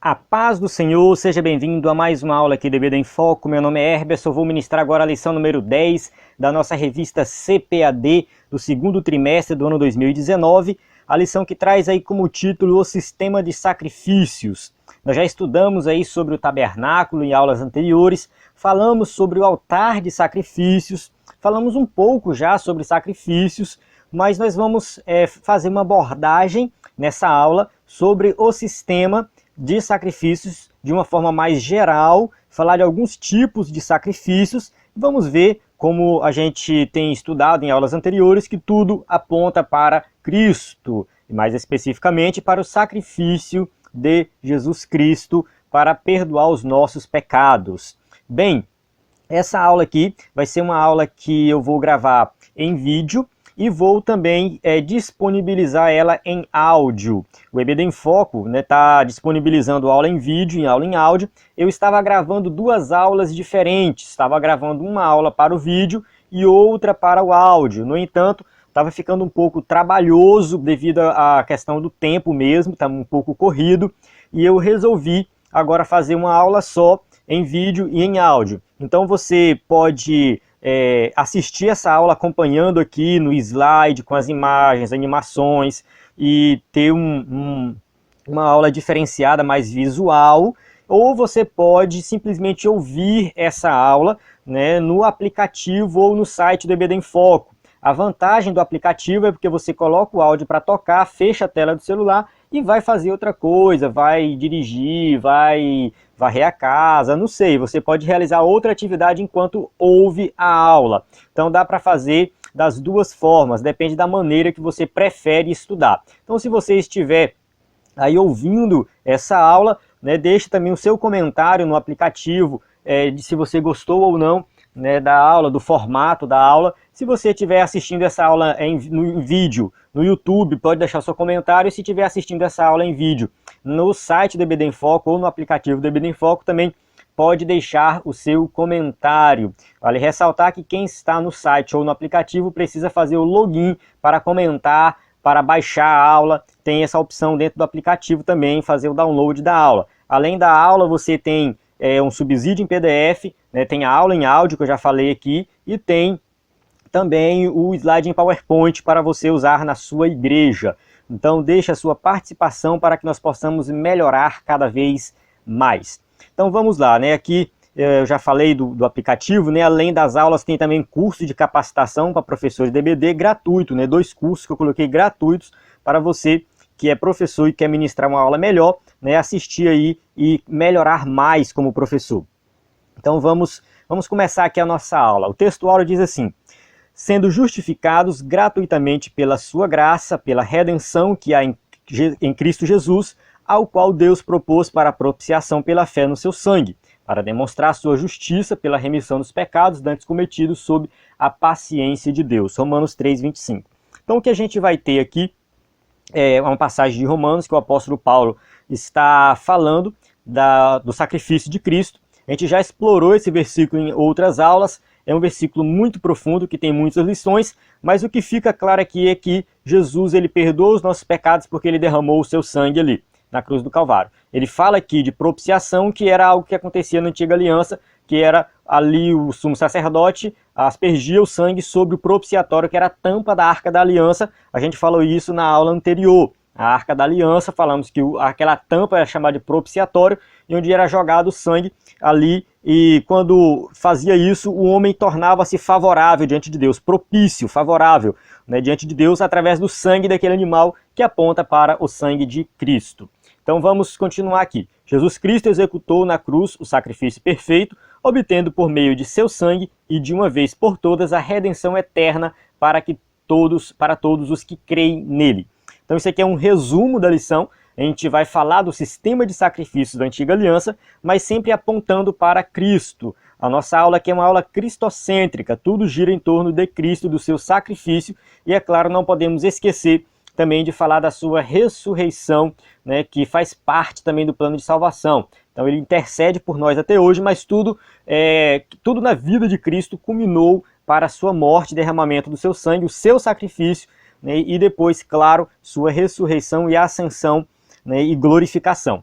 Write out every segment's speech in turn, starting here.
A paz do Senhor, seja bem-vindo a mais uma aula aqui do EBD em Foco. Meu nome é Herberson, vou ministrar agora a lição número 10 da nossa revista CPAD do segundo trimestre do ano 2019, a lição que traz aí como título o sistema de sacrifícios. Nós já estudamos aí sobre o tabernáculo em aulas anteriores, falamos sobre o altar de sacrifícios, falamos um pouco já sobre sacrifícios, mas nós vamos fazer uma abordagem nessa aula sobre o sistema de sacrifícios de uma forma mais geral, falar de alguns tipos de sacrifícios. Vamos ver, como a gente tem estudado em aulas anteriores, que tudo aponta para Cristo, e mais especificamente para o sacrifício de Jesus Cristo para perdoar os nossos pecados. Bem, essa aula aqui vai ser uma aula que eu vou gravar em vídeo, e vou também disponibilizar ela em áudio. O EBD em Foco está disponibilizando aula em vídeo e aula em áudio. Eu estava gravando duas aulas diferentes, estava gravando uma aula para o vídeo e outra para o áudio. No entanto, estava ficando um pouco trabalhoso devido à questão do tempo mesmo, estava um pouco corrido, e eu resolvi agora fazer uma aula só em vídeo e em áudio. Então você pode assistir essa aula acompanhando aqui no slide com as imagens, animações, e ter uma aula diferenciada, mais visual, ou você pode simplesmente ouvir essa aula no aplicativo ou no site do EBD em Foco. A vantagem do aplicativo é porque você coloca o áudio para tocar, fecha a tela do celular e vai fazer outra coisa, vai dirigir, vai varrer a casa, não sei, você pode realizar outra atividade enquanto ouve a aula. Então dá para fazer das duas formas, depende da maneira que você prefere estudar. Então se você estiver aí ouvindo essa aula, deixe também o seu comentário no aplicativo de se você gostou ou não da aula, do formato da aula. Se você estiver assistindo essa aula em vídeo no YouTube, pode deixar seu comentário. E se estiver assistindo essa aula em vídeo no site do EBD em Foco ou no aplicativo do EBD em Foco, também pode deixar o seu comentário. Vale ressaltar que quem está no site ou no aplicativo precisa fazer o login para comentar, para baixar a aula. Tem essa opção dentro do aplicativo também, fazer o download da aula. Além da aula, você tem um subsídio em PDF, tem a aula em áudio, que eu já falei aqui, e tem também o slide em PowerPoint para você usar na sua igreja. Então deixe a sua participação para que nós possamos melhorar cada vez mais. Então vamos lá, aqui eu já falei do aplicativo, além das aulas tem também curso de capacitação para professores de EBD gratuito, 2 cursos que eu coloquei gratuitos para você que é professor e quer ministrar uma aula melhor, assistir aí e melhorar mais como professor. Então vamos começar aqui a nossa aula. O texto áureo diz assim: sendo justificados gratuitamente pela sua graça, pela redenção que há em Cristo Jesus, ao qual Deus propôs para a propiciação pela fé no seu sangue, para demonstrar sua justiça pela remissão dos pecados dantes cometidos sob a paciência de Deus. Romanos 3:25. Então o que a gente vai ter aqui é uma passagem de Romanos que o apóstolo Paulo está falando do sacrifício de Cristo. A gente já explorou esse versículo em outras aulas, é um versículo muito profundo, que tem muitas lições, mas o que fica claro aqui é que Jesus ele perdoa os nossos pecados porque ele derramou o seu sangue ali, na cruz do Calvário. Ele fala aqui de propiciação, que era algo que acontecia na antiga aliança, que era ali o sumo sacerdote aspergia o sangue sobre o propiciatório, que era a tampa da Arca da Aliança. A gente falou isso na aula anterior. A Arca da Aliança, falamos que aquela tampa era chamada de propiciatório, e onde era jogado o sangue ali, e quando fazia isso, o homem tornava-se favorável diante de Deus, propício, favorável, diante de Deus, através do sangue daquele animal que aponta para o sangue de Cristo. Então vamos continuar aqui. Jesus Cristo executou na cruz o sacrifício perfeito, obtendo por meio de seu sangue e de uma vez por todas a redenção eterna para todos os que creem nele. Então isso aqui é um resumo da lição. A gente vai falar do sistema de sacrifícios da antiga aliança, mas sempre apontando para Cristo. A nossa aula aqui é uma aula cristocêntrica, tudo gira em torno de Cristo, do seu sacrifício, e é claro, não podemos esquecer também de falar da sua ressurreição, que faz parte também do plano de salvação. Então ele intercede por nós até hoje, mas tudo na vida de Cristo culminou para a sua morte, derramamento do seu sangue, o seu sacrifício, e depois, claro, sua ressurreição e ascensão, e glorificação.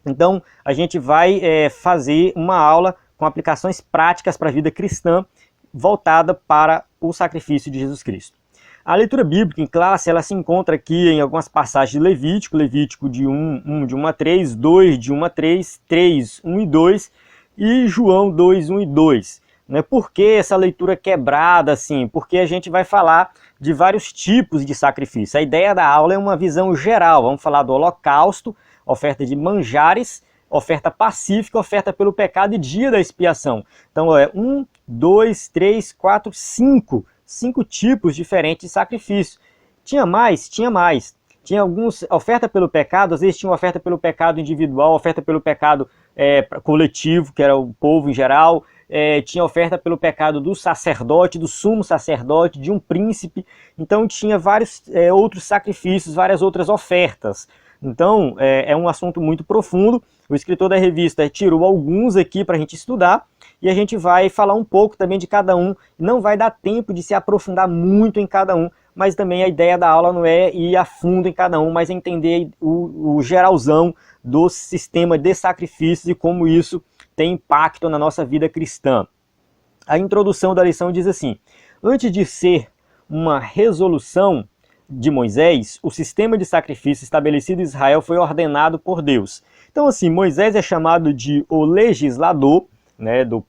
Então, a gente vai fazer uma aula com aplicações práticas para a vida cristã, voltada para o sacrifício de Jesus Cristo. A leitura bíblica em classe, ela se encontra aqui em algumas passagens de Levítico, Levítico de 1 de 1 a 3, 2 de 1 a 3, 3, 1 e 2, e João 2, 1 e 2. Por que essa leitura quebrada assim? Porque a gente vai falar de vários tipos de sacrifício. A ideia da aula é uma visão geral. Vamos falar do holocausto, oferta de manjares, oferta pacífica, oferta pelo pecado e dia da expiação. Então é 1, 2, 3, 4, 5 tipos diferentes de sacrifício. Tinha mais? Tinha mais. Tinha alguns, oferta pelo pecado, às vezes tinha uma oferta pelo pecado individual, oferta pelo pecado coletivo, que era o povo em geral, tinha oferta pelo pecado do sacerdote, do sumo sacerdote, de um príncipe. Então tinha vários outros sacrifícios, várias outras ofertas. Então é um assunto muito profundo. O escritor da revista tirou alguns aqui para a gente estudar, e a gente vai falar um pouco também de cada um. Não vai dar tempo de se aprofundar muito em cada um, mas também a ideia da aula não é ir a fundo em cada um, mas é entender o geralzão do sistema de sacrifícios e como isso tem impacto na nossa vida cristã. A introdução da lição diz assim: antes de ser uma resolução de Moisés, o sistema de sacrifício estabelecido em Israel foi ordenado por Deus. Então assim, Moisés é chamado de o legislador,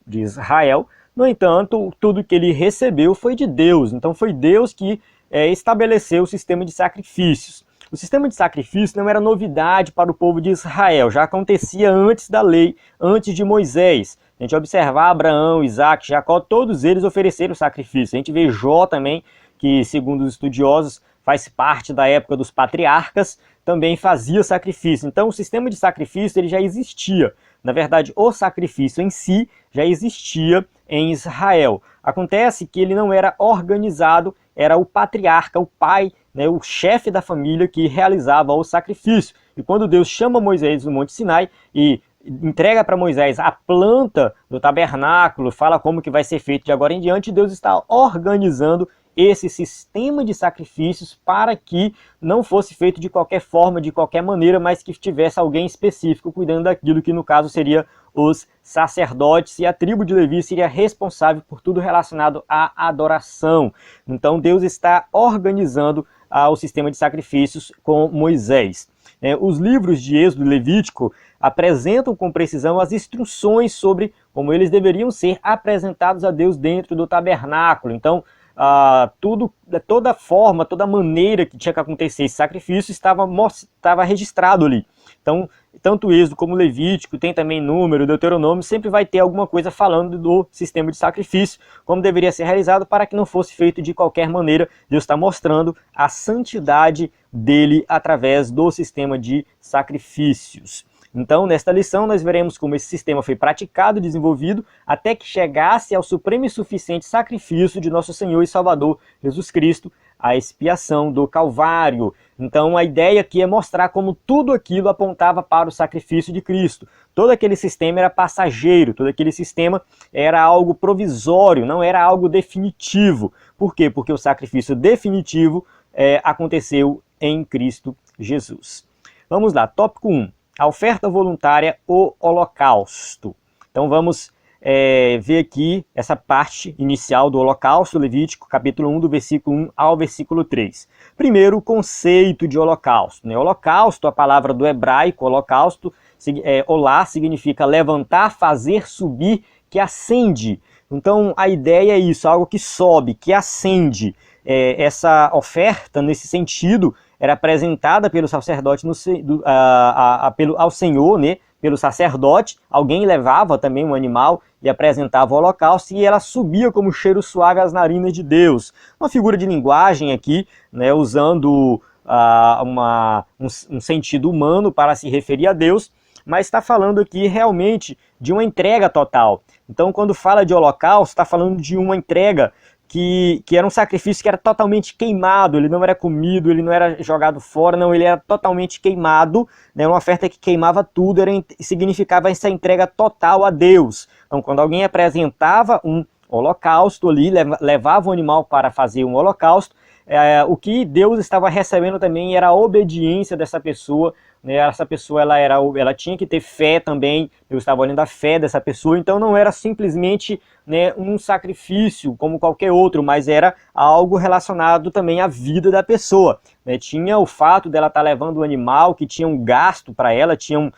de Israel. No entanto, tudo que ele recebeu foi de Deus. Então foi Deus que estabeleceu o sistema de sacrifícios. O sistema de sacrifício não era novidade para o povo de Israel, já acontecia antes da lei, antes de Moisés. A gente observar Abraão, Isaac, Jacó, todos eles ofereceram sacrifício. A gente vê Jó também, que segundo os estudiosos faz parte da época dos patriarcas, também fazia sacrifício. Então o sistema de sacrifício ele já existia. Na verdade, o sacrifício em si já existia em Israel. Acontece que ele não era organizado, era o patriarca, o pai, o chefe da família que realizava o sacrifício. E quando Deus chama Moisés no Monte Sinai e entrega para Moisés a planta do tabernáculo, fala como que vai ser feito de agora em diante, Deus está organizando esse sistema de sacrifícios para que não fosse feito de qualquer forma, de qualquer maneira, mas que tivesse alguém específico cuidando daquilo, que no caso seria os sacerdotes, e a tribo de Levi seria responsável por tudo relacionado à adoração. Então Deus está organizando o sistema de sacrifícios com Moisés. Os livros de Êxodo e Levítico apresentam com precisão as instruções sobre como eles deveriam ser apresentados a Deus dentro do tabernáculo. Então, toda forma, toda maneira que tinha que acontecer esse sacrifício estava registrado ali. Então, tanto Êxodo como Levítico, tem também Número, Deuteronômio, sempre vai ter alguma coisa falando do sistema de sacrifício, como deveria ser realizado para que não fosse feito de qualquer maneira. Deus está mostrando a santidade dele através do sistema de sacrifícios. Então, nesta lição, nós veremos como esse sistema foi praticado e desenvolvido até que chegasse ao supremo e suficiente sacrifício de nosso Senhor e Salvador Jesus Cristo, a expiação do Calvário. Então, a ideia aqui é mostrar como tudo aquilo apontava para o sacrifício de Cristo. Todo aquele sistema era passageiro, todo aquele sistema era algo provisório, não era algo definitivo. Por quê? Porque o sacrifício definitivo aconteceu em Cristo Jesus. Vamos lá, tópico 1. A oferta voluntária, o holocausto. Então vamos ver aqui essa parte inicial do holocausto, Levítico, capítulo 1, do versículo 1 ao versículo 3. Primeiro, o conceito de holocausto. Holocausto, a palavra do hebraico, holocausto, olá, significa levantar, fazer subir, que acende. Então a ideia é isso, algo que sobe, que acende. Essa oferta, nesse sentido, era apresentada pelo sacerdote ao Senhor, pelo sacerdote. Alguém levava também um animal e apresentava o holocausto, e ela subia como cheiro suave às narinas de Deus. Uma figura de linguagem aqui, usando um sentido humano para se referir a Deus, mas está falando aqui realmente de uma entrega total. Então, quando fala de holocausto, está falando de uma entrega que era um sacrifício que era totalmente queimado, ele não era comido, ele não era jogado fora, não, ele era totalmente queimado, uma oferta que queimava tudo, significava essa entrega total a Deus. Então, quando alguém apresentava um holocausto ali, levava o animal para fazer um holocausto, o que Deus estava recebendo também era a obediência dessa pessoa né? Essa pessoa ela tinha que ter fé também, Deus estava olhando a fé dessa pessoa, então não era simplesmente, né, um sacrifício como qualquer outro, mas era algo relacionado também à vida da pessoa, né? Tinha o fato dela estar levando o animal, que tinha um gasto para ela, tinha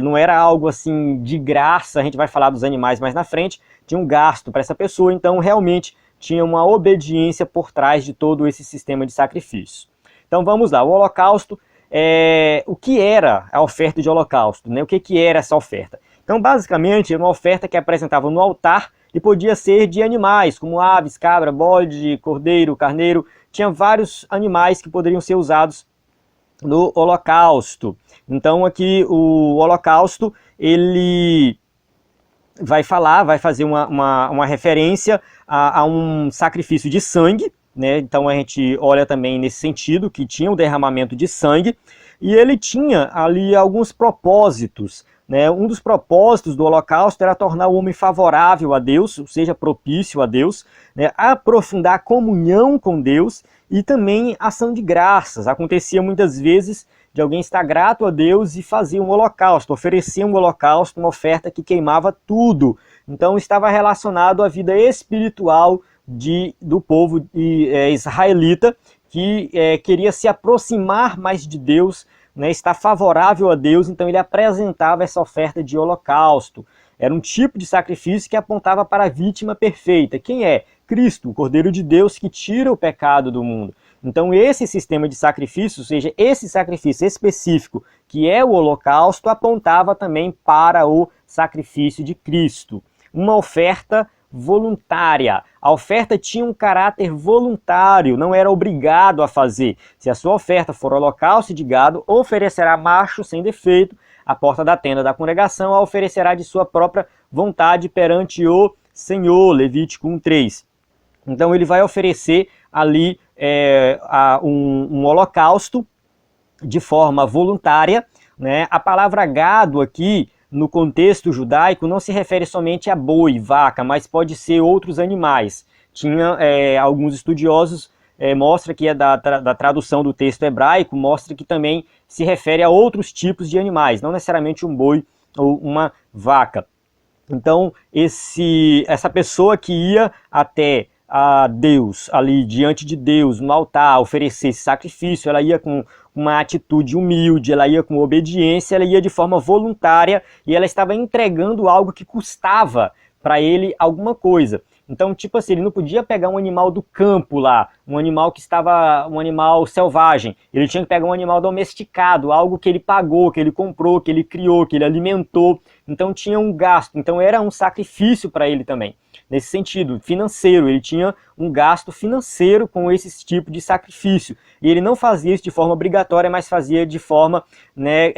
não era algo assim de graça, a gente vai falar dos animais mais na frente, tinha um gasto para essa pessoa, então realmente tinha uma obediência por trás de todo esse sistema de sacrifício. Então vamos lá, o holocausto, o que era a oferta de holocausto, né? O que era essa oferta? Então basicamente era uma oferta que apresentava no altar e podia ser de animais, como aves, cabra, bode, cordeiro, carneiro, tinha vários animais que poderiam ser usados no holocausto. Então aqui o holocausto, ele vai fazer uma referência a um sacrifício de sangue, né? Então a gente olha também nesse sentido, que tinha um derramamento de sangue, e ele tinha ali alguns propósitos, né? Um dos propósitos do holocausto era tornar o homem favorável a Deus, ou seja, propício a Deus, né? Aprofundar a comunhão com Deus e também ação de graças. Acontecia muitas vezes de alguém estar grato a Deus e fazer um holocausto, oferecer um holocausto, uma oferta que queimava tudo. Então estava relacionado à vida espiritual do povo israelita, que queria se aproximar mais de Deus, né, estar favorável a Deus, então ele apresentava essa oferta de holocausto. Era um tipo de sacrifício que apontava para a vítima perfeita. Quem é? Cristo, o Cordeiro de Deus que tira o pecado do mundo. Então esse sistema de sacrifício, ou seja, esse sacrifício específico, que é o holocausto, apontava também para o sacrifício de Cristo. Uma oferta voluntária. A oferta tinha um caráter voluntário, não era obrigado a fazer. Se a sua oferta for holocausto de gado, oferecerá macho sem defeito à porta da tenda da congregação, a oferecerá de sua própria vontade perante o Senhor, Levítico 1:3. Então ele vai oferecer ali um holocausto de forma voluntária, né? A palavra gado aqui, no contexto judaico, não se refere somente a boi, vaca, mas pode ser outros animais. Tinha alguns estudiosos, mostra que é da tradução do texto hebraico, mostra que também se refere a outros tipos de animais, não necessariamente um boi ou uma vaca. Então, essa pessoa que ia até a Deus, ali diante de Deus, no altar, oferecer esse sacrifício, ela ia com uma atitude humilde, ela ia com obediência, ela ia de forma voluntária e ela estava entregando algo que custava para ele alguma coisa. Então, tipo assim, ele não podia pegar um animal do campo lá, um animal selvagem. Ele tinha que pegar um animal domesticado, algo que ele pagou, que ele comprou, que ele criou, que ele alimentou. Então tinha um gasto, então era um sacrifício para ele também. Nesse sentido, financeiro, ele tinha um gasto financeiro com esse tipo de sacrifício. E ele não fazia isso de forma obrigatória, mas fazia de forma, né,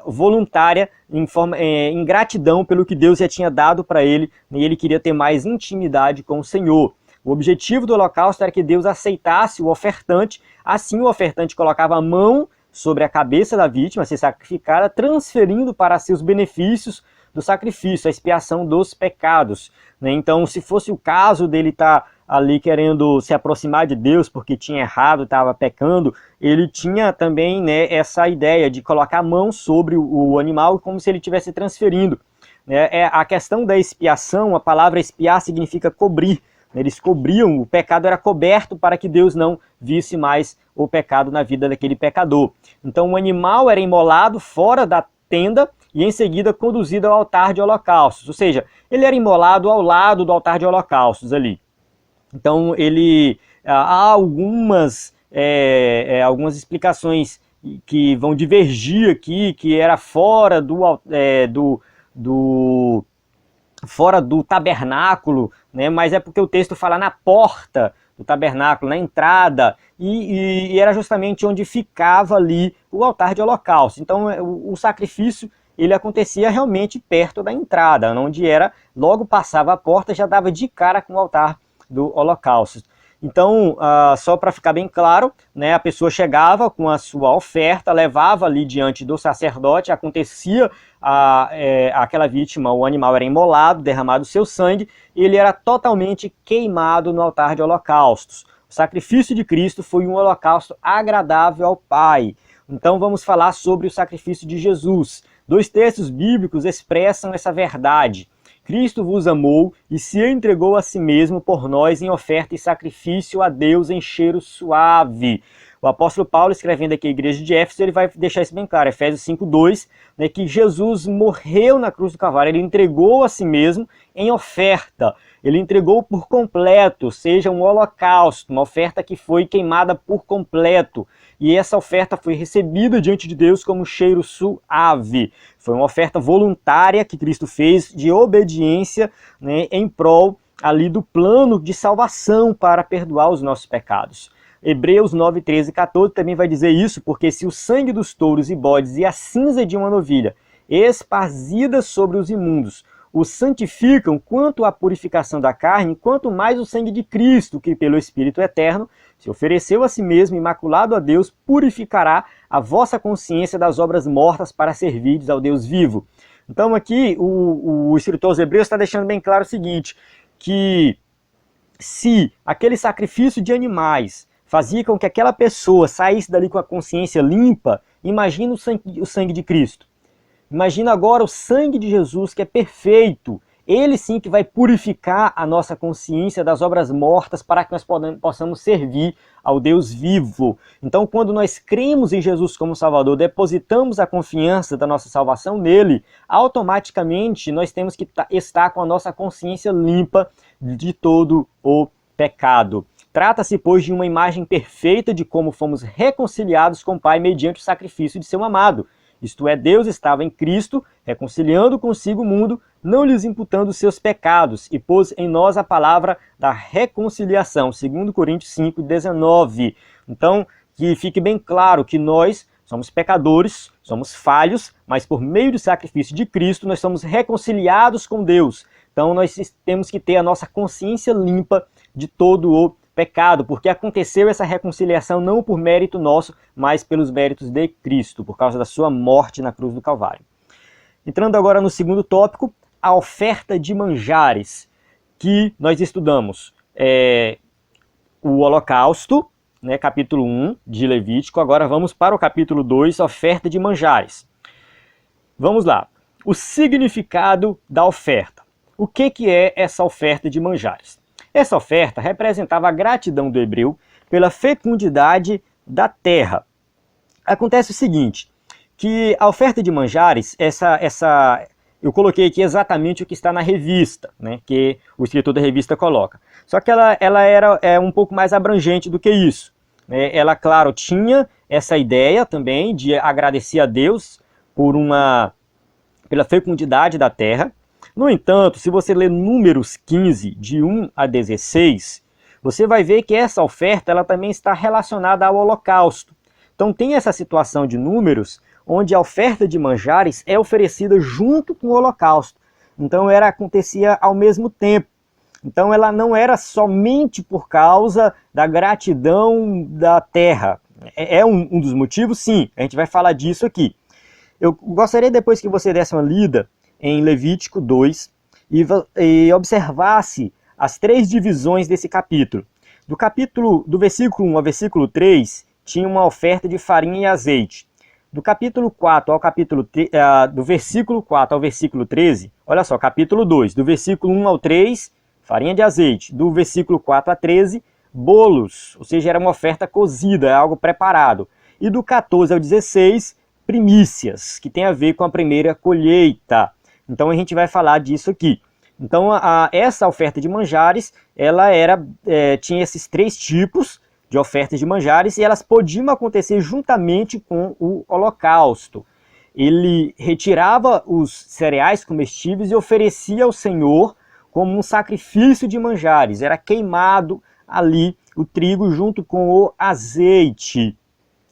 voluntária, em gratidão pelo que Deus já tinha dado para ele, e ele queria ter mais intimidade com o Senhor. O objetivo do holocausto era que Deus aceitasse o ofertante, assim o ofertante colocava a mão sobre a cabeça da vítima a ser sacrificada, transferindo para si os benefícios do sacrifício, a expiação dos pecados, né? Então, se fosse o caso dele estar ali querendo se aproximar de Deus porque tinha errado, estava pecando, ele tinha também, né, essa ideia de colocar a mão sobre o animal como se ele estivesse transferindo. A questão da expiação, a palavra expiar significa cobrir. Eles cobriam, o pecado era coberto para que Deus não visse mais o pecado na vida daquele pecador. Então o animal era imolado fora da tenda e em seguida conduzido ao altar de holocaustos. Ou seja, ele era imolado ao lado do altar de holocaustos ali. Então há algumas explicações que vão divergir aqui, que era fora fora do tabernáculo, né? Mas é porque o texto fala na porta do tabernáculo, na entrada, e era justamente onde ficava ali o altar de holocausto. Então o sacrifício ele acontecia realmente perto da entrada, onde logo passava a porta, já dava de cara com o altar do holocausto. Então, só para ficar bem claro, né, a pessoa chegava com a sua oferta, levava ali diante do sacerdote, acontecia aquela vítima, o animal era imolado, derramado o seu sangue, e ele era totalmente queimado no altar de holocaustos. O sacrifício de Cristo foi um holocausto agradável ao Pai. Então vamos falar sobre o sacrifício de Jesus. 2 textos bíblicos expressam essa verdade. Cristo vos amou e se entregou a si mesmo por nós em oferta e sacrifício a Deus em cheiro suave. O apóstolo Paulo, escrevendo aqui a igreja de Éfeso, ele vai deixar isso bem claro, Efésios 5:2, né, que Jesus morreu na cruz do Calvário, ele entregou a si mesmo em oferta. Ele entregou por completo, ou seja, um holocausto, uma oferta que foi queimada por completo. E essa oferta foi recebida diante de Deus como cheiro suave. Foi uma oferta voluntária que Cristo fez de obediência, né, em prol ali do plano de salvação para perdoar os nossos pecados. Hebreus 9, 13 e 14 também vai dizer isso, porque se o sangue dos touros e bodes e a cinza de uma novilha, esparzidas sobre os imundos, os santificam quanto à purificação da carne, quanto mais o sangue de Cristo, que pelo Espírito Eterno se ofereceu a si mesmo, imaculado a Deus, purificará a vossa consciência das obras mortas para servirdes ao Deus vivo. Então aqui o escritor aos Hebreus está deixando bem claro o seguinte, que se aquele sacrifício de animais fazia com que aquela pessoa saísse dali com a consciência limpa, imagina o sangue de Cristo. Imagina agora o sangue de Jesus, que é perfeito. Ele sim que vai purificar a nossa consciência das obras mortas para que nós possamos servir ao Deus vivo. Então, quando nós cremos em Jesus como Salvador, depositamos a confiança da nossa salvação nele, automaticamente nós temos que estar com a nossa consciência limpa de todo o pecado. Trata-se, pois, de uma imagem perfeita de como fomos reconciliados com o Pai mediante o sacrifício de seu amado. Isto é, Deus estava em Cristo, reconciliando consigo o mundo, não lhes imputando os seus pecados, e pôs em nós a palavra da reconciliação, 2 Coríntios 5, 19. Então, que fique bem claro que nós somos pecadores, somos falhos, mas por meio do sacrifício de Cristo nós somos reconciliados com Deus. Então nós temos que ter a nossa consciência limpa de todo o pecado, porque aconteceu essa reconciliação não por mérito nosso, mas pelos méritos de Cristo, por causa da sua morte na cruz do Calvário. Entrando agora no segundo tópico, a oferta de manjares, que nós estudamos o holocausto, né, capítulo 1 de Levítico. Agora vamos para o capítulo 2, oferta de manjares. Vamos lá. O significado da oferta. O que é essa oferta de manjares? Essa oferta representava a gratidão do hebreu pela fecundidade da terra. Acontece o seguinte, que a oferta de manjares, eu coloquei aqui exatamente o que está na revista, né, que o escritor da revista coloca. Só que ela era um pouco mais abrangente do que isso. Ela, claro, tinha essa ideia também de agradecer a Deus pela fecundidade da terra. No entanto, se você ler Números 15, de 1 a 16, você vai ver que essa oferta ela também está relacionada ao holocausto. Então tem essa situação de Números, onde a oferta de manjares é oferecida junto com o holocausto. Então acontecia ao mesmo tempo. Então ela não era somente por causa da gratidão da terra. É um dos motivos? Sim, a gente vai falar disso aqui. Eu gostaria depois que você desse uma lida em Levítico 2 e observasse as 3 divisões desse capítulo. Do versículo 1 ao versículo 3, tinha uma oferta de farinha e azeite. Do capítulo 4 do versículo 4 ao versículo 13, olha só, capítulo 2, do versículo 1 ao 3, farinha de azeite. Do versículo 4 a 13, bolos, ou seja, era uma oferta cozida, algo preparado. E do 14 ao 16, primícias, que tem a ver com a primeira colheita. Então a gente vai falar disso aqui. Então essa oferta de manjares, ela tinha esses 3 tipos de ofertas de manjares e elas podiam acontecer juntamente com o holocausto. Ele retirava os cereais comestíveis e oferecia ao Senhor como um sacrifício de manjares. Era queimado ali o trigo junto com o azeite.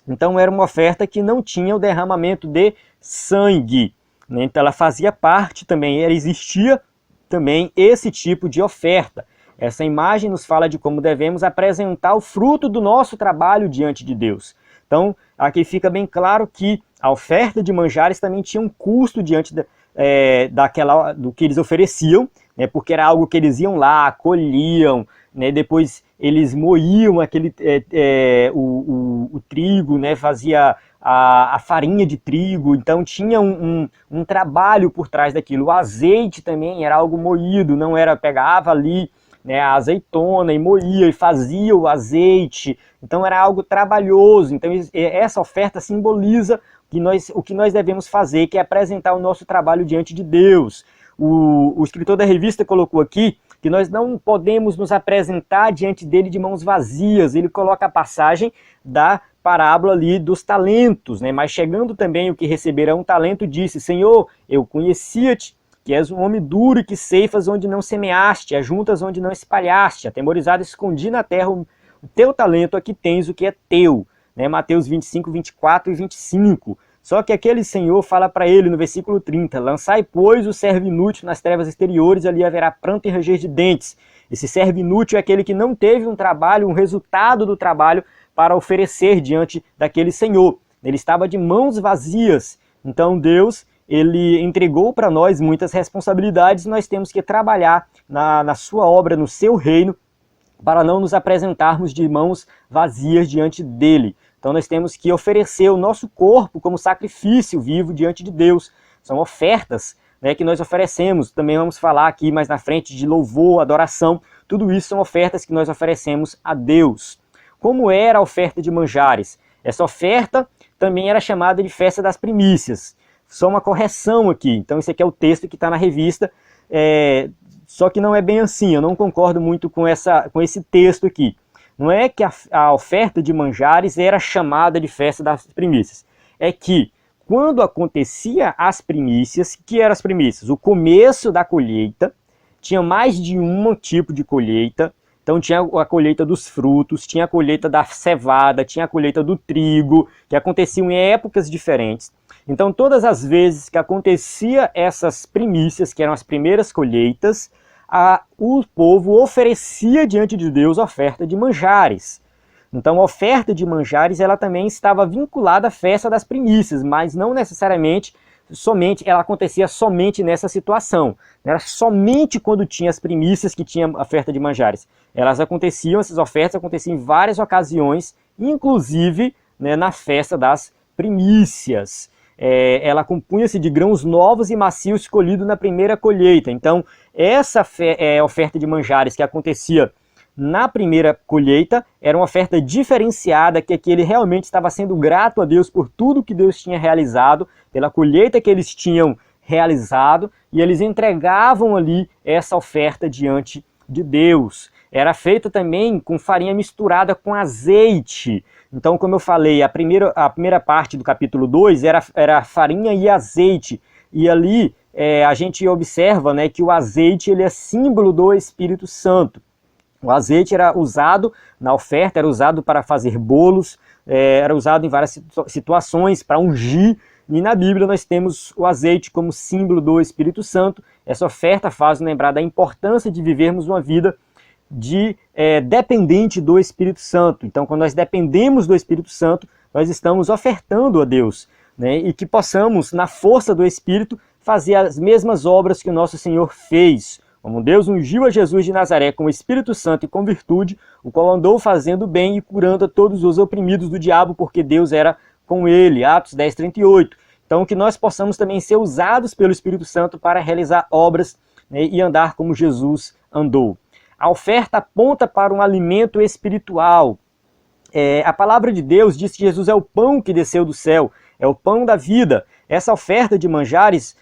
Então era uma oferta que não tinha o derramamento de sangue. Então ela fazia parte também, existia também esse tipo de oferta. Essa imagem nos fala de como devemos apresentar o fruto do nosso trabalho diante de Deus. Então aqui fica bem claro que a oferta de manjares também tinha um custo diante do que eles ofereciam, né, porque era algo que eles iam lá, colhiam, né? Depois eles moíam o trigo, né? Fazia a farinha de trigo, então tinha um trabalho por trás daquilo. O azeite também era algo moído, não era, pegava ali, né, a azeitona e moía e fazia o azeite, então era algo trabalhoso. Então essa oferta simboliza o que nós devemos fazer, que é apresentar o nosso trabalho diante de Deus. O escritor da revista colocou aqui que nós não podemos nos apresentar diante dele de mãos vazias. Ele coloca a passagem da parábola ali dos talentos, né? Mas chegando também o que receberá um talento, disse: Senhor, eu conhecia-te, que és um homem duro e que ceifas onde não semeaste, ajuntas onde não espalhaste, atemorizado escondi na terra o teu talento, aqui tens o que é teu. Né? Mateus 25, 24 e 25. Só que aquele Senhor fala para ele no versículo 30, lançai, pois, o servo inútil nas trevas exteriores, ali haverá pranto e ranger de dentes. Esse servo inútil é aquele que não teve um trabalho, um resultado do trabalho para oferecer diante daquele Senhor. Ele estava de mãos vazias. Então Deus, ele entregou para nós muitas responsabilidades, nós temos que trabalhar na sua obra, no seu reino, para não nos apresentarmos de mãos vazias diante dele. Então nós temos que oferecer o nosso corpo como sacrifício vivo diante de Deus. São ofertas, né, que nós oferecemos. Também vamos falar aqui mais na frente de louvor, adoração. Tudo isso são ofertas que nós oferecemos a Deus. Como era a oferta de manjares? Essa oferta também era chamada de festa das primícias. Só uma correção aqui. Então esse aqui é o texto que está na revista. Só que não é bem assim. Eu não concordo muito com esse texto aqui. Não é que a oferta de manjares era chamada de festa das primícias. É que quando acontecia as primícias, que eram as primícias? O começo da colheita, tinha mais de um tipo de colheita. Então tinha a colheita dos frutos, tinha a colheita da cevada, tinha a colheita do trigo, que aconteciam em épocas diferentes. Então todas as vezes que acontecia essas primícias, que eram as primeiras colheitas, o povo oferecia diante de Deus oferta de manjares. Então a oferta de manjares ela também estava vinculada à festa das primícias, mas não necessariamente ela acontecia somente nessa situação. Era somente quando tinha as primícias que tinha oferta de manjares. Essas ofertas aconteciam em várias ocasiões, inclusive, né, na festa das primícias. Ela compunha-se de grãos novos e macios colhidos na primeira colheita. Então, essa oferta de manjares que acontecia na primeira colheita era uma oferta diferenciada, que ele realmente estava sendo grato a Deus por tudo que Deus tinha realizado, pela colheita que eles tinham realizado, e eles entregavam ali essa oferta diante de Deus. Era feita também com farinha misturada com azeite. Então, como eu falei, a primeira parte do capítulo 2 era farinha e azeite. E ali a gente observa, né, que o azeite ele é símbolo do Espírito Santo. O azeite era usado na oferta, era usado para fazer bolos, era usado em várias situações, para ungir. E na Bíblia nós temos o azeite como símbolo do Espírito Santo. Essa oferta faz lembrar da importância de vivermos uma vida dependente do Espírito Santo. Então, quando nós dependemos do Espírito Santo, nós estamos ofertando a Deus, né? E que possamos, na força do Espírito, fazer as mesmas obras que o nosso Senhor fez. Como Deus ungiu a Jesus de Nazaré com o Espírito Santo e com virtude, o qual andou fazendo bem e curando a todos os oprimidos do diabo, porque Deus era com ele. Atos 10, 38. Então, que nós possamos também ser usados pelo Espírito Santo para realizar obras, né, e andar como Jesus andou. A oferta aponta para um alimento espiritual. A palavra de Deus diz que Jesus é o pão que desceu do céu, é o pão da vida. Essa oferta de manjares,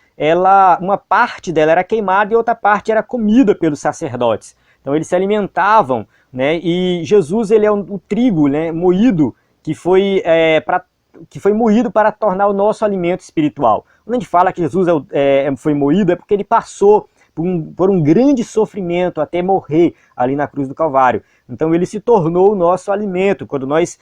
uma parte dela era queimada e outra parte era comida pelos sacerdotes. Então eles se alimentavam, né? E Jesus ele é o trigo, né, moído, que foi moído para tornar o nosso alimento espiritual. Quando a gente fala que Jesus foi moído, é porque ele passou por um grande sofrimento até morrer ali na cruz do Calvário. Então ele se tornou o nosso alimento. Quando nós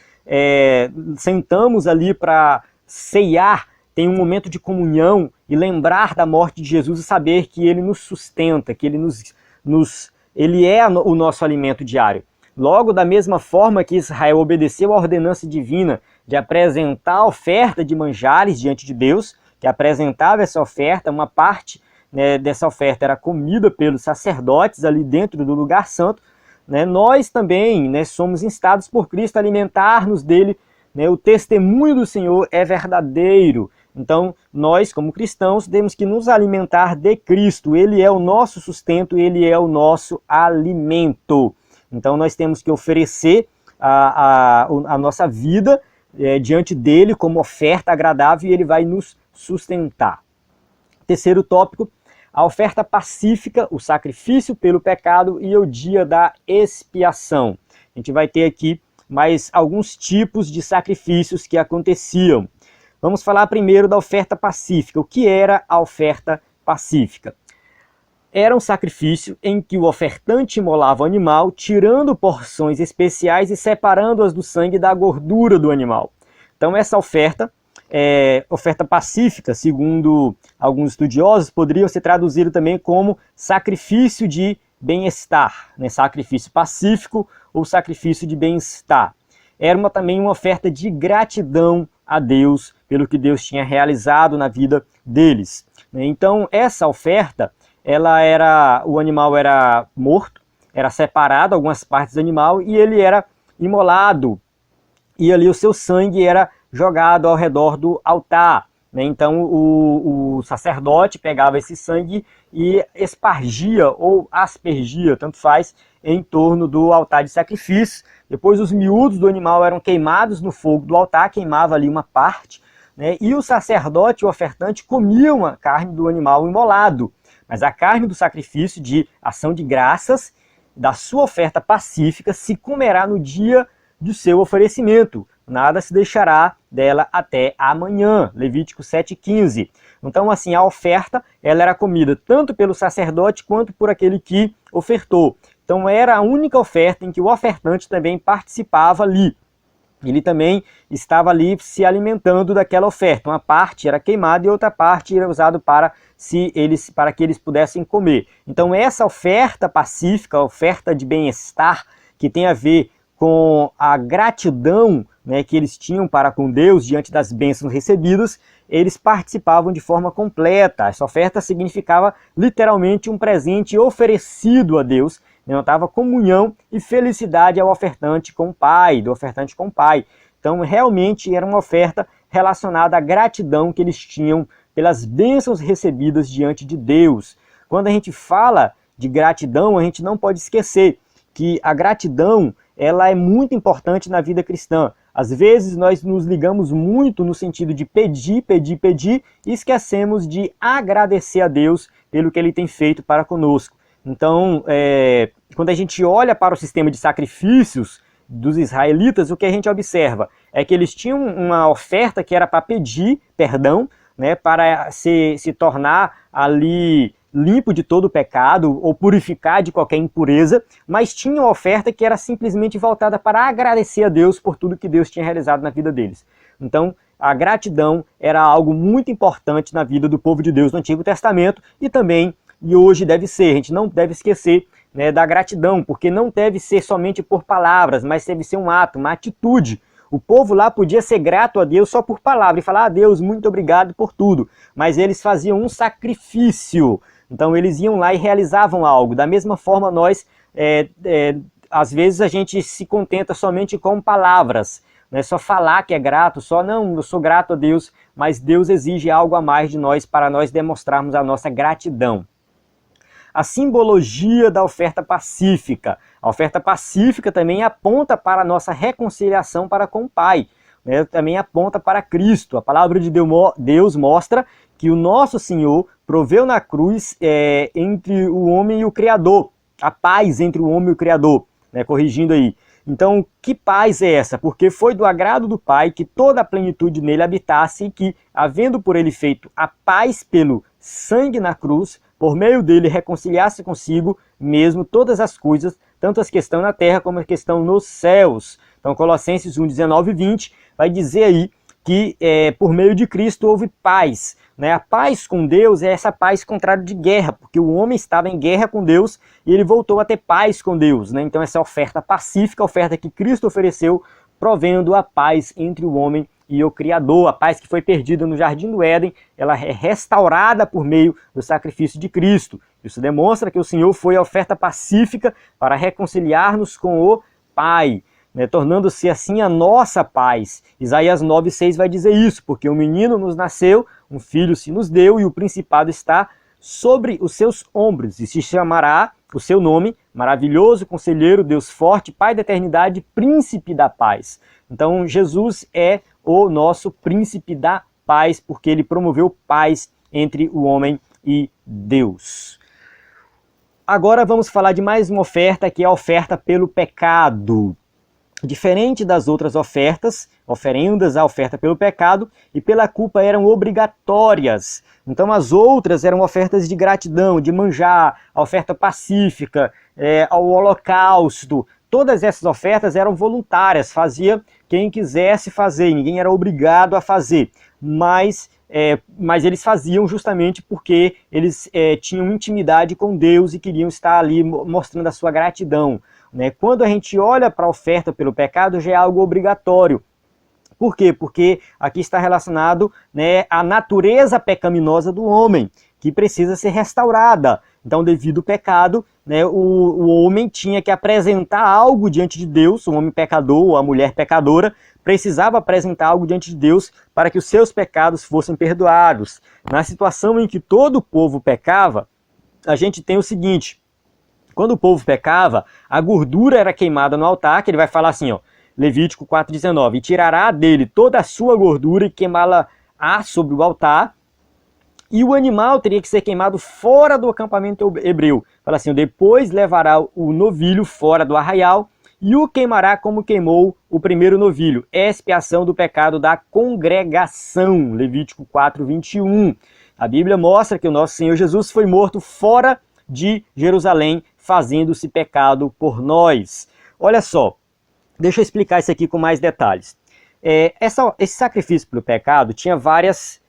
sentamos ali para ceiar, tem um momento de comunhão e lembrar da morte de Jesus e saber que ele nos sustenta, que ele é o nosso alimento diário. Logo, da mesma forma que Israel obedeceu à ordenança divina de apresentar a oferta de manjares diante de Deus, que apresentava essa oferta, uma parte, né, dessa oferta era comida pelos sacerdotes ali dentro do lugar santo, né, nós também, né, somos instados por Cristo a alimentar-nos dele, né, o testemunho do Senhor é verdadeiro. Então, nós, como cristãos, temos que nos alimentar de Cristo. Ele é o nosso sustento, ele é o nosso alimento. Então, nós temos que oferecer a nossa vida diante dele como oferta agradável e ele vai nos sustentar. Terceiro tópico, a oferta pacífica, o sacrifício pelo pecado e o dia da expiação. A gente vai ter aqui mais alguns tipos de sacrifícios que aconteciam. Vamos falar primeiro da oferta pacífica. O que era a oferta pacífica? Era um sacrifício em que o ofertante imolava o animal, tirando porções especiais e separando-as do sangue e da gordura do animal. Então essa oferta pacífica, segundo alguns estudiosos, poderia ser traduzido também como sacrifício de bem-estar, né? Sacrifício pacífico ou sacrifício de bem-estar. Era também uma oferta de gratidão a Deus pelo que Deus tinha realizado na vida deles. Então essa oferta, o animal era morto, era separado algumas partes do animal e ele era imolado e ali o seu sangue era jogado ao redor do altar. Então o sacerdote pegava esse sangue e espargia ou aspergia, tanto faz, em torno do altar de sacrifício. Depois os miúdos do animal eram queimados no fogo do altar, queimava ali uma parte, né? E o sacerdote, o ofertante, comiam a carne do animal imolado. Mas a carne do sacrifício de ação de graças, da sua oferta pacífica, se comerá no dia do seu oferecimento. Nada se deixará dela até amanhã. Levítico 7,15. Então, assim, a oferta ela era comida tanto pelo sacerdote quanto por aquele que ofertou. Então, era a única oferta em que o ofertante também participava ali. Ele também estava ali se alimentando daquela oferta. Uma parte era queimada e outra parte era usada para que eles pudessem comer. Então, essa oferta pacífica, a oferta de bem-estar, que tem a ver com a gratidão, né, que eles tinham para com Deus diante das bênçãos recebidas, eles participavam de forma completa. Essa oferta significava literalmente um presente oferecido a Deus, denotava comunhão e felicidade ao ofertante com o Pai, do ofertante com o Pai. Então realmente era uma oferta relacionada à gratidão que eles tinham pelas bênçãos recebidas diante de Deus. Quando a gente fala de gratidão, a gente não pode esquecer que a gratidão ela é muito importante na vida cristã. Às vezes nós nos ligamos muito no sentido de pedir, pedir, pedir e esquecemos de agradecer a Deus pelo que Ele tem feito para conosco. Então, quando a gente olha para o sistema de sacrifícios dos israelitas, o que a gente observa é que eles tinham uma oferta que era para pedir perdão, né, para se tornar ali limpo de todo o pecado ou purificar de qualquer impureza, mas tinha uma oferta que era simplesmente voltada para agradecer a Deus por tudo que Deus tinha realizado na vida deles. Então, a gratidão era algo muito importante na vida do povo de Deus no Antigo Testamento e também, e hoje deve ser. A gente não deve esquecer, né, da gratidão, porque não deve ser somente por palavras, mas deve ser um ato, uma atitude. O povo lá podia ser grato a Deus só por palavra e falar: Deus, muito obrigado por tudo. Mas eles faziam um sacrifício. Então eles iam lá e realizavam algo. Da mesma forma nós, às vezes a gente se contenta somente com palavras. Não é só falar que é grato, não, eu sou grato a Deus, mas Deus exige algo a mais de nós para nós demonstrarmos a nossa gratidão. A simbologia da oferta pacífica. A oferta pacífica também aponta para a nossa reconciliação para com o Pai, né? Também aponta para Cristo. A palavra de Deus mostra que o nosso Senhor proveu na cruz entre o homem e o Criador, a paz entre o homem e o Criador, né? Corrigindo aí. Então, que paz é essa? Porque foi do agrado do Pai que toda a plenitude nele habitasse e que, havendo por ele feito a paz pelo sangue na cruz, por meio dele reconciliasse consigo mesmo todas as coisas, tanto as que estão na terra como as que estão nos céus. Então, Colossenses 1, 19 e 20 vai dizer aí que por meio de Cristo houve paz, né? A paz com Deus é essa paz contrária de guerra, porque o homem estava em guerra com Deus e ele voltou a ter paz com Deus, né? Então essa oferta pacífica, a oferta que Cristo ofereceu, provendo a paz entre o homem e o Criador. A paz que foi perdida no Jardim do Éden, ela é restaurada por meio do sacrifício de Cristo. Isso demonstra que o Senhor foi a oferta pacífica para reconciliar-nos com o Pai, né, tornando-se assim a nossa paz. Isaías 9,6 vai dizer isso, porque um menino nos nasceu, um filho se nos deu, e o principado está sobre os seus ombros, e se chamará o seu nome, Maravilhoso Conselheiro, Deus Forte, Pai da Eternidade, Príncipe da Paz. Então Jesus é o nosso Príncipe da Paz, porque ele promoveu paz entre o homem e Deus. Agora vamos falar de mais uma oferta, que é a oferta pelo pecado. Diferente das outras ofertas, oferendas, a oferta pelo pecado e pela culpa eram obrigatórias. Então as outras eram ofertas de gratidão, de manjar, a oferta pacífica, ao holocausto. Todas essas ofertas eram voluntárias, fazia quem quisesse fazer, ninguém era obrigado a fazer. Mas eles faziam justamente porque eles tinham intimidade com Deus e queriam estar ali mostrando a sua gratidão. Quando a gente olha para a oferta pelo pecado, já é algo obrigatório. Por quê? Porque aqui está relacionado, à natureza pecaminosa do homem, que precisa ser restaurada. Então, devido ao pecado, o homem tinha que apresentar algo diante de Deus, o homem pecador ou a mulher pecadora precisava apresentar algo diante de Deus para que os seus pecados fossem perdoados. Na situação em que todo o povo pecava, a gente tem o seguinte: quando o povo pecava, a gordura era queimada no altar, que ele vai falar assim, Levítico 4,19, e tirará dele toda a sua gordura e queimá-la sobre o altar, e o animal teria que ser queimado fora do acampamento hebreu. Fala assim, depois levará o novilho fora do arraial e o queimará como queimou o primeiro novilho. É expiação do pecado da congregação. Levítico 4,21. A Bíblia mostra que o nosso Senhor Jesus foi morto fora de Jerusalém, fazendo-se pecado por nós. Olha só, deixa eu explicar isso aqui com mais detalhes. Esse sacrifício pelo pecado tinha vários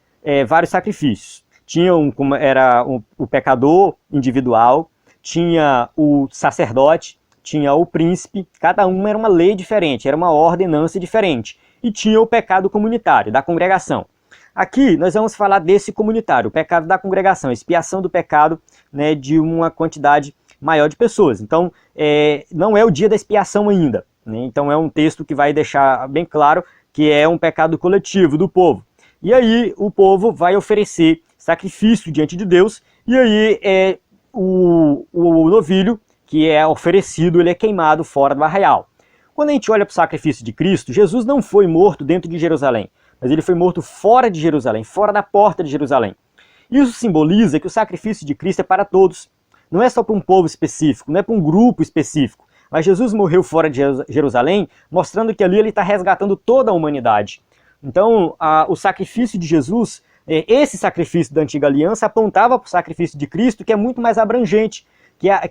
sacrifícios. Tinha o pecador individual, tinha o sacerdote, tinha o príncipe, cada um era uma lei diferente, era uma ordenança diferente. E tinha o pecado comunitário, da congregação. Aqui nós vamos falar desse comunitário, o pecado da congregação, a expiação do pecado, de uma quantidade maior de pessoas. Então, não é o dia da expiação ainda. Então é um texto que vai deixar bem claro que é um pecado coletivo do povo. E aí o povo vai oferecer sacrifício diante de Deus, e aí o novilho que é oferecido, ele é queimado fora do arraial. Quando a gente olha para o sacrifício de Cristo, Jesus não foi morto dentro de Jerusalém, mas ele foi morto fora de Jerusalém, fora da porta de Jerusalém. Isso simboliza que o sacrifício de Cristo é para todos. Não é só para um povo específico, não é para um grupo específico. Mas Jesus morreu fora de Jerusalém, mostrando que ali ele está resgatando toda a humanidade. Então, o sacrifício de Jesus, esse sacrifício da antiga aliança, apontava para o sacrifício de Cristo, que é muito mais abrangente,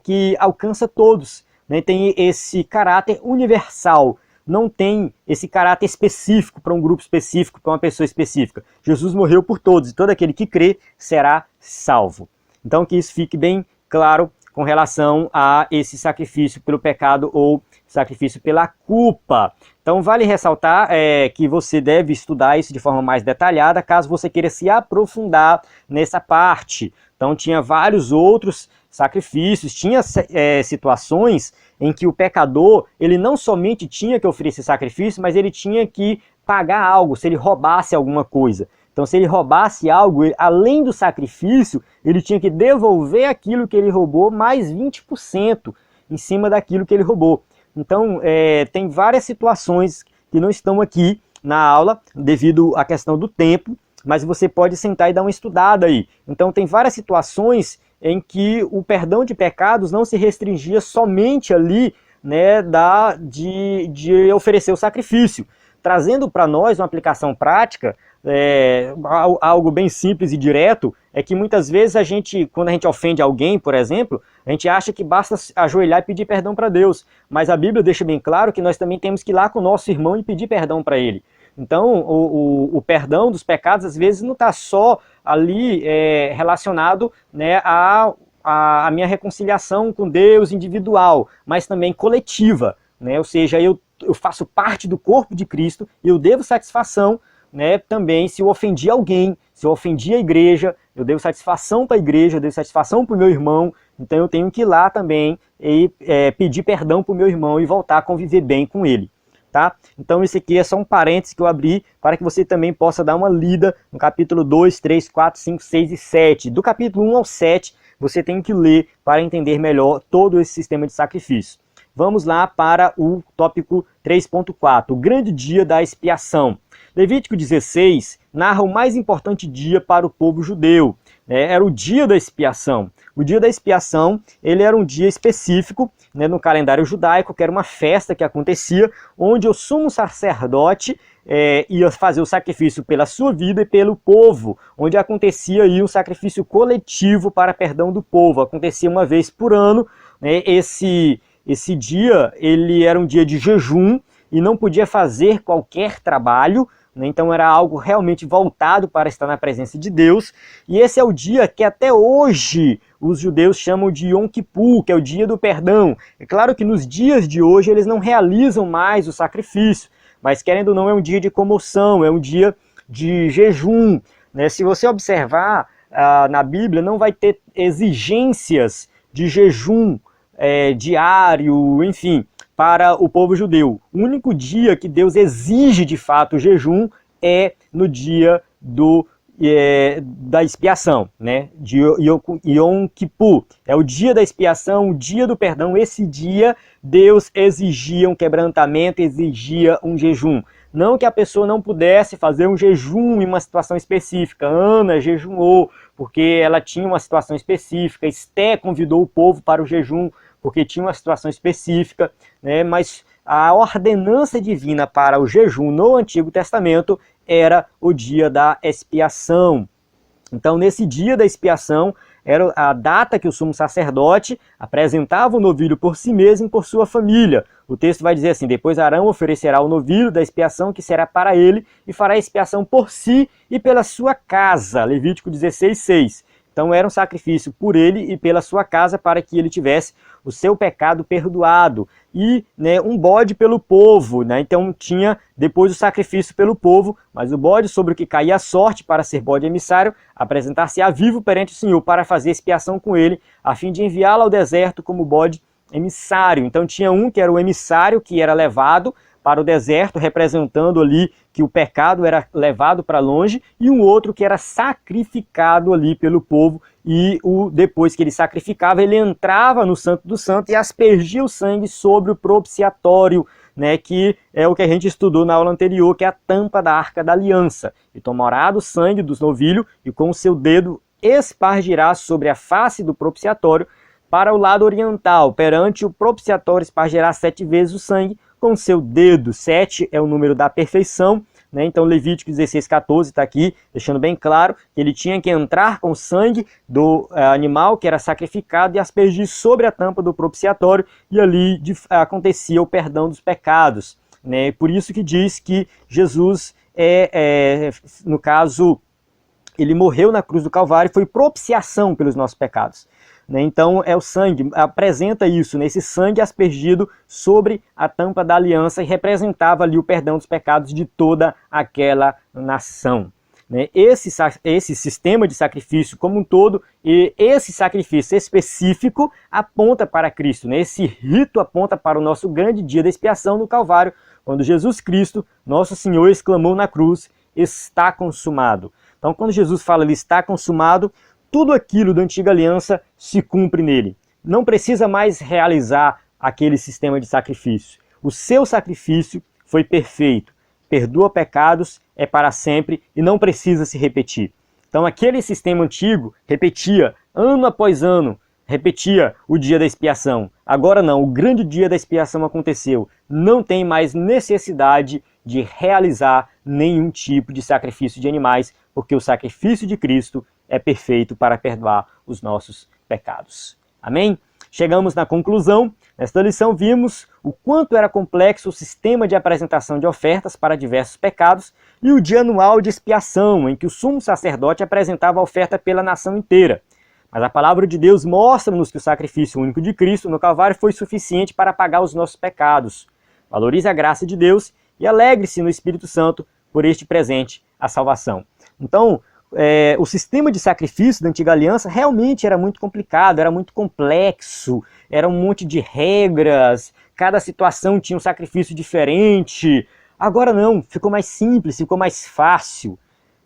que alcança todos. Tem esse caráter universal, não tem esse caráter específico para um grupo específico, para uma pessoa específica. Jesus morreu por todos, e todo aquele que crê será salvo. Então, que isso fique bem claro com relação a esse sacrifício pelo pecado ou sacrifício pela culpa. Então vale ressaltar que você deve estudar isso de forma mais detalhada, caso você queira se aprofundar nessa parte. Então tinha vários outros sacrifícios, tinha situações em que o pecador, ele não somente tinha que oferecer sacrifício, mas ele tinha que pagar algo, se ele roubasse alguma coisa. Então, se ele roubasse algo, além do sacrifício, ele tinha que devolver aquilo que ele roubou, mais 20% em cima daquilo que ele roubou. Então, tem várias situações que não estão aqui na aula, devido à questão do tempo, mas você pode sentar e dar uma estudada aí. Então, tem várias situações em que o perdão de pecados não se restringia somente ali, de oferecer o sacrifício. Trazendo para nós uma aplicação prática, algo bem simples e direto, é que muitas vezes quando a gente ofende alguém, por exemplo, a gente acha que basta ajoelhar e pedir perdão para Deus. Mas a Bíblia deixa bem claro que nós também temos que ir lá com o nosso irmão e pedir perdão para ele. Então, o perdão dos pecados, às vezes, não está só ali relacionado à minha reconciliação com Deus individual, mas também coletiva. Ou seja, eu faço parte do corpo de Cristo e eu devo satisfação né, também se eu ofendi alguém, se eu ofendi a igreja, eu devo satisfação para a igreja, eu devo satisfação para o meu irmão, então eu tenho que ir lá também e pedir perdão para o meu irmão e voltar a conviver bem com ele. Tá? Então isso aqui é só um parênteses que eu abri para que você também possa dar uma lida no capítulo 2, 3, 4, 5, 6 e 7. Do capítulo 1 ao 7, você tem que ler para entender melhor todo esse sistema de sacrifício. Vamos lá para o tópico 3.4, o grande dia da expiação. Levítico 16 narra o mais importante dia para o povo judeu. Era o dia da expiação. O dia da expiação, ele era um dia específico, né, no calendário judaico, que era uma festa que acontecia, onde o sumo sacerdote ia fazer o sacrifício pela sua vida e pelo povo, onde acontecia aí um sacrifício coletivo para perdão do povo. Acontecia uma vez por ano, né, esse dia ele era um dia de jejum e não podia fazer qualquer trabalho, né? Então era algo realmente voltado para estar na presença de Deus. E esse é o dia que até hoje os judeus chamam de Yom Kippur, que é o dia do perdão. É claro que nos dias de hoje eles não realizam mais o sacrifício, mas querendo ou não é um dia de comoção, é um dia de jejum, né? Se você observar na Bíblia, não vai ter exigências de jejum diário, enfim, para o povo judeu. O único dia que Deus exige de fato o jejum é no dia da expiação, né? De Yom Kippur. É o dia da expiação, o dia do perdão. Esse dia Deus exigia um quebrantamento, exigia um jejum. Não que a pessoa não pudesse fazer um jejum em uma situação específica. Ana jejuou porque ela tinha uma situação específica. Esté convidou o povo para o jejum porque tinha uma situação específica, né? Mas a ordenança divina para o jejum no Antigo Testamento era o dia da expiação. Então, nesse dia da expiação, era a data que o sumo sacerdote apresentava o novilho por si mesmo e por sua família. O texto vai dizer assim: depois Arão oferecerá o novilho da expiação que será para ele e fará expiação por si e pela sua casa. Levítico 16:6. Então era um sacrifício por ele e pela sua casa para que ele tivesse o seu pecado perdoado. E, né, um bode pelo povo, né? Então tinha depois o sacrifício pelo povo, mas o bode sobre o que caía a sorte para ser bode emissário, apresentar-se-á vivo perante o Senhor para fazer expiação com ele, a fim de enviá-lo ao deserto como bode emissário. Então tinha um que era o emissário, que era levado para o deserto, representando ali que o pecado era levado para longe, e um outro que era sacrificado ali pelo povo, e depois que ele sacrificava, ele entrava no Santo dos Santos e aspergia o sangue sobre o propiciatório, né, que é o que a gente estudou na aula anterior, que é a tampa da Arca da Aliança. E tomará do sangue dos novilhos e com o seu dedo espargirá sobre a face do propiciatório para o lado oriental. Perante o propiciatório espargirá 7 vezes o sangue com seu dedo. 7 é o número da perfeição, né? Então Levítico 16:14 está aqui, deixando bem claro que ele tinha que entrar com o sangue do animal que era sacrificado e aspergir sobre a tampa do propiciatório, e ali acontecia o perdão dos pecados, né? Por isso que diz que Jesus no caso, ele morreu na cruz do Calvário e foi propiciação pelos nossos pecados. Então é o sangue, apresenta isso, esse sangue aspergido sobre a tampa da aliança, e representava ali o perdão dos pecados de toda aquela nação. Esse sistema de sacrifício como um todo, e esse sacrifício específico aponta para Cristo. Esse rito aponta para o nosso grande dia da expiação no Calvário, quando Jesus Cristo, nosso Senhor, exclamou na cruz: está consumado. Então quando Jesus fala ele está consumado, tudo aquilo da antiga aliança se cumpre nele. Não precisa mais realizar aquele sistema de sacrifício. O seu sacrifício foi perfeito. Perdoa pecados, é para sempre e não precisa se repetir. Então aquele sistema antigo repetia ano após ano, repetia o dia da expiação. Agora não, o grande dia da expiação aconteceu. Não tem mais necessidade de realizar nenhum tipo de sacrifício de animais, porque o sacrifício de Cristo é perfeito para perdoar os nossos pecados. Amém? Chegamos na conclusão. Nesta lição vimos o quanto era complexo o sistema de apresentação de ofertas para diversos pecados e o dia anual de expiação, em que o sumo sacerdote apresentava a oferta pela nação inteira. Mas a palavra de Deus mostra-nos que o sacrifício único de Cristo no Calvário foi suficiente para pagar os nossos pecados. Valorize a graça de Deus e alegre-se no Espírito Santo, por este presente, a salvação. Então, o sistema de sacrifício da antiga aliança realmente era muito complicado, era muito complexo, era um monte de regras, cada situação tinha um sacrifício diferente. Agora não, ficou mais simples, ficou mais fácil.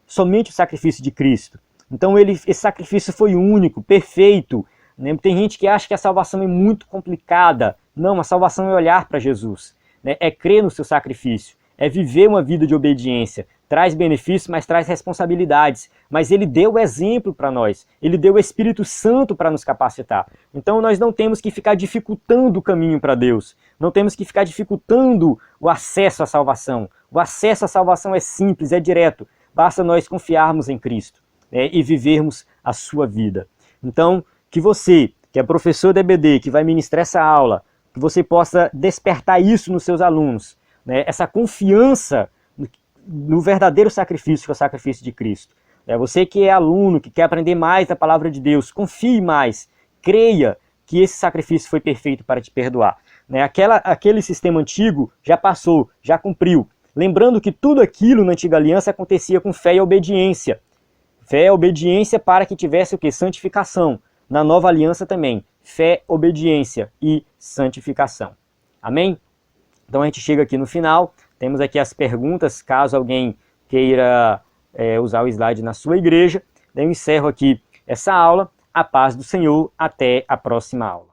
Somente o sacrifício de Cristo. Então esse sacrifício foi único, perfeito. Né? Tem gente que acha que a salvação é muito complicada. Não, a salvação é olhar para Jesus. Né? É crer no seu sacrifício. É viver uma vida de obediência. Traz benefícios, mas traz responsabilidades. Mas ele deu o exemplo para nós. Ele deu o Espírito Santo para nos capacitar. Então nós não temos que ficar dificultando o caminho para Deus. Não temos que ficar dificultando o acesso à salvação. O acesso à salvação é simples, é direto. Basta nós confiarmos em Cristo, né, e vivermos a sua vida. Então, que você, que é professor da EBD, que vai ministrar essa aula, que você possa despertar isso nos seus alunos, né, essa confiança no verdadeiro sacrifício, que é o sacrifício de Cristo. Você que é aluno, que quer aprender mais da palavra de Deus, confie mais, creia que esse sacrifício foi perfeito para te perdoar. Né, aquele sistema antigo já passou, já cumpriu. Lembrando que tudo aquilo na antiga aliança acontecia com fé e obediência. Fé e obediência para que tivesse o quê? Santificação. Na nova aliança também. Fé, obediência e santificação. Amém? Então a gente chega aqui no final. Temos aqui as perguntas, caso alguém queira usar o slide na sua igreja. Eu encerro aqui essa aula. A paz do Senhor. Até a próxima aula.